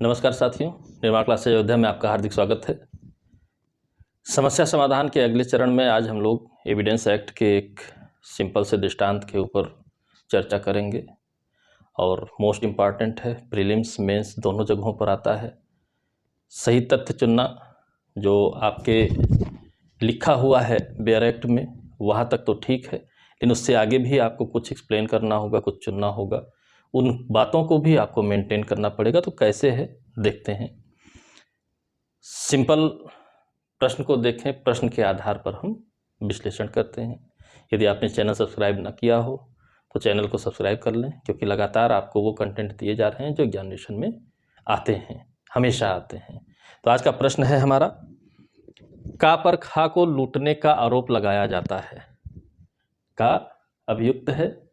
नमस्कार साथियों, निर्माण क्लास अयोध्या में आपका हार्दिक स्वागत है। समस्या समाधान के अगले चरण में आज हम लोग एविडेंस एक्ट के एक सिंपल से दृष्टांत के ऊपर चर्चा करेंगे और मोस्ट इम्पॉर्टेंट है, प्रीलिम्स मेंस दोनों जगहों पर आता है। सही तथ्य चुनना, जो आपके लिखा हुआ है बेयर एक्ट में वहाँ तक तो ठीक है, लेकिन उससे आगे भी आपको कुछ एक्सप्लेन करना होगा, कुछ चुनना होगा, उन बातों को भी आपको मेंटेन करना पड़ेगा। तो कैसे है देखते हैं। सिंपल प्रश्न को देखें, प्रश्न के आधार पर हम विश्लेषण करते हैं। यदि आपने चैनल सब्सक्राइब ना किया हो तो चैनल को सब्सक्राइब कर लें, क्योंकि लगातार आपको वो कंटेंट दिए जा रहे हैं जो ज्ञानेशन में आते हैं, हमेशा आते हैं। तो आज का प्रश्न है हमारा, का पर खा को लूटने का आरोप लगाया जाता है। का अभियुक्त है,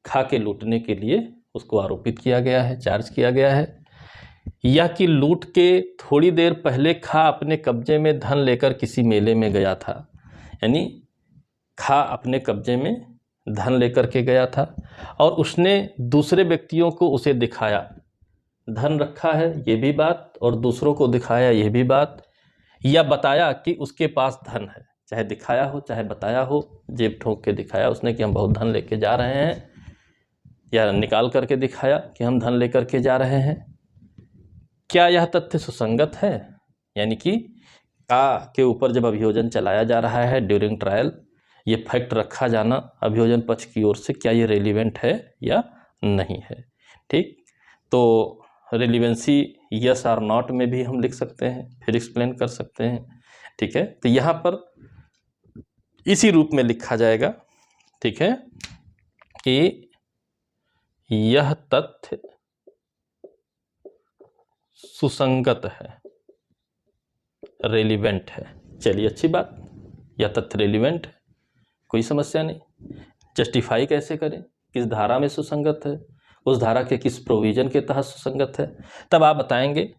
खा के लूटने के लिए उसको आरोपित किया गया है, चार्ज किया गया है। यह कि लूट के थोड़ी देर पहले खा अपने कब्जे में धन लेकर किसी मेले में गया था। यानी खा अपने कब्जे में धन लेकर के गया था और उसने दूसरे व्यक्तियों को उसे दिखाया। धन रखा है ये भी बात, और दूसरों को दिखाया ये भी बात, या बताया कि उसके पास धन है। चाहे दिखाया हो चाहे बताया हो, जेब ठोक के दिखाया उसने कि हम बहुत धन लेके जा रहे हैं, या निकाल करके दिखाया कि हम धन लेकर के जा रहे हैं। क्या यह तथ्य सुसंगत है? यानी कि का के ऊपर जब अभियोजन चलाया जा रहा है ड्यूरिंग ट्रायल, ये फैक्ट रखा जाना अभियोजन पक्ष की ओर से, क्या ये रेलिवेंट है या नहीं है। ठीक, तो रेलिवेंसी यस और नॉट में भी हम लिख सकते हैं, फिर एक्सप्लेन कर सकते हैं। ठीक है, तो यहाँ पर इसी रूप में लिखा जाएगा, ठीक है, कि यह तथ्य सुसंगत है, रेलिवेंट है। चलिए अच्छी बात, यह तथ्य रेलिवेंट है, कोई समस्या नहीं। जस्टिफाई कैसे करें, किस धारा में सुसंगत है, उस धारा के किस प्रोविजन के तहत सुसंगत है, तब आप बताएंगे।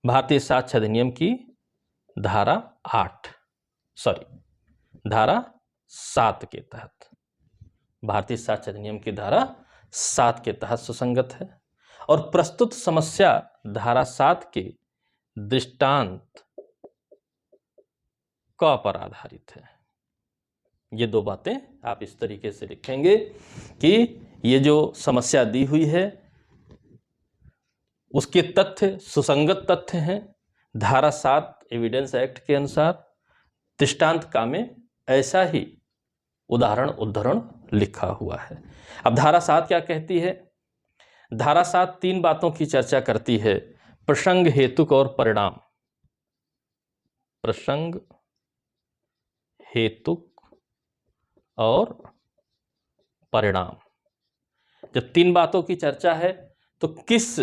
भारतीय साक्ष्य अधिनियम की धारा 7 के तहत, भारतीय साक्ष्य अधिनियम की धारा 7 के तहत सुसंगत है। और प्रस्तुत समस्या धारा 7 के दृष्टांत क पर आधारित है। ये दो बातें आप इस तरीके से लिखेंगे कि ये जो समस्या दी हुई है उसके तथ्य सुसंगत तथ्य हैं धारा 7 एविडेंस एक्ट के अनुसार। दृष्टांत का में ऐसा ही उदाहरण उद्धरण लिखा हुआ है। अब धारा 7 क्या कहती है? धारा 7 तीन बातों की चर्चा करती है, प्रसंग, हेतुक और परिणाम। प्रसंग, हेतुक और परिणाम। जब तीन बातों की चर्चा है तो किस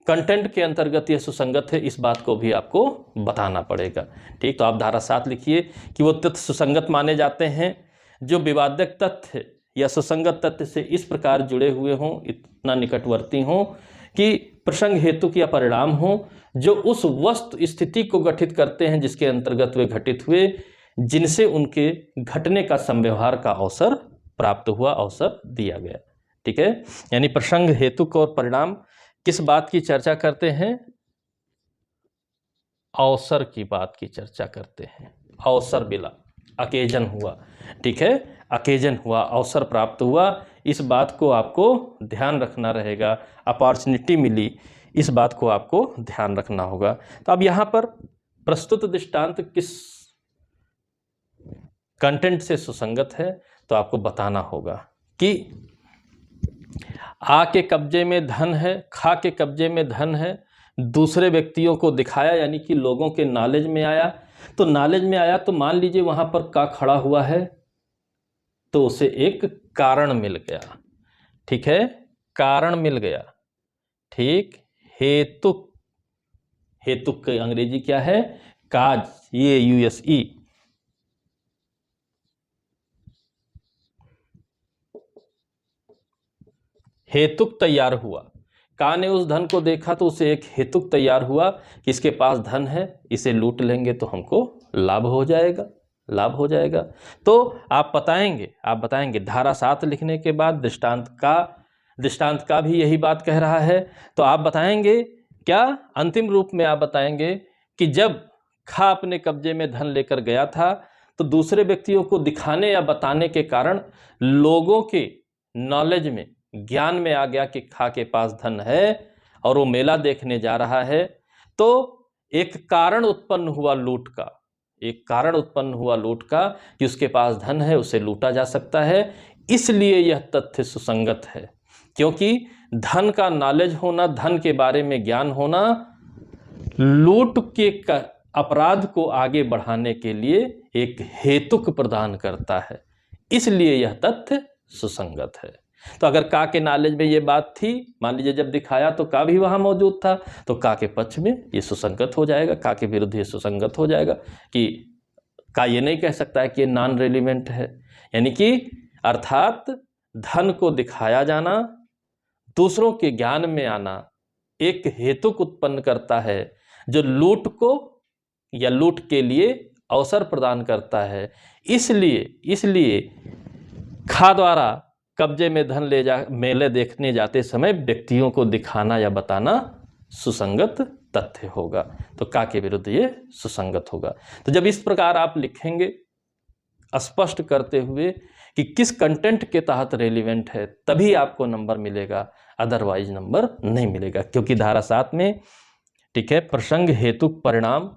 कंटेंट के अंतर्गत यह सुसंगत है, इस बात को भी आपको बताना पड़ेगा। ठीक, तो आप धारा 7 लिखिए कि वो तथ्य सुसंगत माने जाते हैं जो विवादक तथ्य या सुसंगत तथ्य से इस प्रकार जुड़े हुए हों, इतना निकटवर्ती हों कि प्रसंग, हेतुक या परिणाम हों, जो उस वस्तु स्थिति को गठित करते हैं जिसके अंतर्गत वे घटित हुए, जिनसे उनके घटने का संव्यवहार का अवसर प्राप्त हुआ, अवसर दिया गया। ठीक है, यानी प्रसंग, हेतुक और परिणाम किस बात की चर्चा करते हैं? अवसर की बात की चर्चा करते हैं। अवसर मिला, अकेजन हुआ। ठीक है, अकेजन हुआ, अवसर प्राप्त हुआ, इस बात को आपको ध्यान रखना रहेगा। अपॉर्चुनिटी मिली, इस बात को आपको ध्यान रखना होगा। तो अब यहाँ पर प्रस्तुत दृष्टांत किस कंटेंट से सुसंगत है, तो आपको बताना होगा कि आ के कब्जे में धन है, खा के कब्जे में धन है, दूसरे व्यक्तियों को दिखाया, यानी कि लोगों के नॉलेज में आया। तो नॉलेज में आया तो मान लीजिए वहां पर का खड़ा हुआ है तो उसे एक कारण मिल गया। ठीक है, कारण मिल गया। ठीक, हेतुक, हेतुक की अंग्रेजी क्या है? काज, ये यूएसई। हेतुक तैयार हुआ, का ने उस धन को देखा तो उसे एक हेतुक तैयार हुआ कि इसके पास धन है, इसे लूट लेंगे तो हमको लाभ हो जाएगा, लाभ हो जाएगा। तो आप बताएंगे धारा 7 लिखने के बाद दृष्टांत का दृष्टांत का भी यही बात कह रहा है। तो आप बताएंगे क्या, अंतिम रूप में आप बताएंगे कि जब खा अपने कब्जे में धन लेकर गया था तो दूसरे व्यक्तियों को दिखाने या बताने के कारण लोगों के नॉलेज में, ज्ञान में आ गया कि खा के पास धन है और वो मेला देखने जा रहा है। तो एक कारण उत्पन्न हुआ लूट का, एक कारण उत्पन्न हुआ लूट का कि उसके पास धन है, उसे लूटा जा सकता है। इसलिए यह तथ्य सुसंगत है, क्योंकि धन का नॉलेज होना, धन के बारे में ज्ञान होना लूट के अपराध को आगे बढ़ाने के लिए एक हेतुक प्रदान करता है। इसलिए यह तथ्य सुसंगत है। तो अगर का के नॉलेज में ये बात थी, मान लीजिए जब दिखाया तो का भी वहां मौजूद था, तो का के पक्ष में ये सुसंगत हो जाएगा, का के विरुद्ध ये सुसंगत हो जाएगा कि का ये नहीं कह सकता है कि ये नॉन रेलिवेंट है। यानी कि अर्थात धन को दिखाया जाना, दूसरों के ज्ञान में आना एक हेतुक उत्पन्न करता है जो लूट को या लूट के लिए अवसर प्रदान करता है। इसलिए खा द्वारा कब्जे में धन ले जा मेले देखने जाते समय व्यक्तियों को दिखाना या बताना सुसंगत तथ्य होगा। तो का के विरुद्ध ये सुसंगत होगा। तो जब इस प्रकार आप लिखेंगे स्पष्ट करते हुए कि किस कंटेंट के तहत रेलिवेंट है, तभी आपको नंबर मिलेगा, अदरवाइज नंबर नहीं मिलेगा। क्योंकि धारा 7 में, ठीक है, प्रसंग, हेतु, परिणाम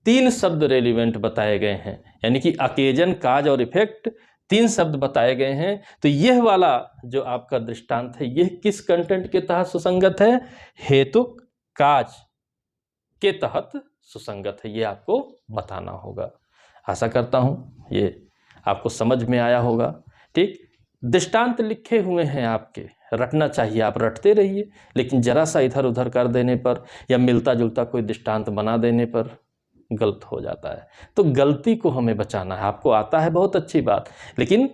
3 शब्द रेलिवेंट बताए गए हैं। यानी कि अकेजन, काज और इफेक्ट 3 शब्द बताए गए हैं। तो यह वाला जो आपका दृष्टांत है, यह किस कंटेंट के तहत सुसंगत है? हेतु काज के तहत सुसंगत है, ये आपको बताना होगा। आशा करता हूं ये आपको समझ में आया होगा। ठीक, दृष्टांत लिखे हुए हैं आपके, रटना चाहिए, आप रटते रहिए, लेकिन जरा सा इधर उधर कर देने पर या मिलता जुलता कोई दृष्टांत बना देने पर गलत हो जाता है। तो गलती को हमें बचाना है। आपको आता है बहुत अच्छी बात, लेकिन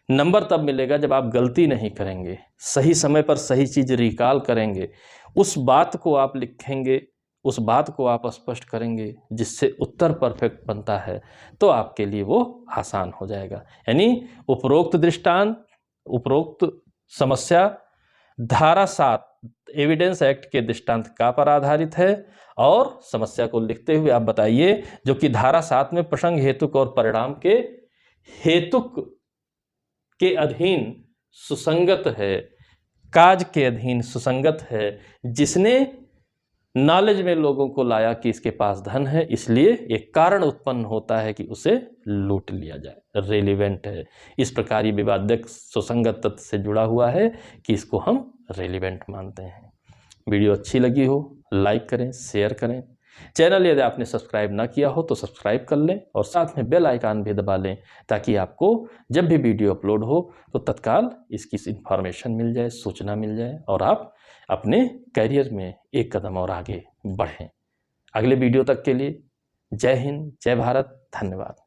नंबर तब मिलेगा जब आप गलती नहीं करेंगे, सही समय पर सही चीज रिकॉल करेंगे, उस बात को आप लिखेंगे, उस बात को आप स्पष्ट करेंगे जिससे उत्तर परफेक्ट बनता है, तो आपके लिए वो आसान हो जाएगा। यानी उपरोक्त दृष्टांत, उपरोक्त समस्या धारा 7 एविडेंस एक्ट के दृष्टांत का पर आधारित है। और समस्या को लिखते हुए आप बताइए, जो कि धारा 7 में प्रसंग, हेतुक और परिणाम के हेतुक के अधीन सुसंगत है, काज के अधीन सुसंगत है, जिसने नॉलेज में लोगों को लाया कि इसके पास धन है, इसलिए एक कारण उत्पन्न होता है कि उसे लूट लिया जाए, रेलिवेंट है। इस प्रकार ये विवादक सुसंगत तथ्य से जुड़ा हुआ है कि इसको हम रेलिवेंट मानते हैं। वीडियो अच्छी लगी हो लाइक करें, शेयर करें। चैनल यदि आपने सब्सक्राइब ना किया हो तो सब्सक्राइब कर लें और साथ में बेल आइकन भी दबा लें, ताकि आपको जब भी वीडियो अपलोड हो तो तत्काल इसकी इन्फॉर्मेशन मिल जाए, सूचना मिल जाए और आप अपने करियर में एक कदम और आगे बढ़ें। अगले वीडियो तक के लिए जय हिंद, जय भारत, धन्यवाद।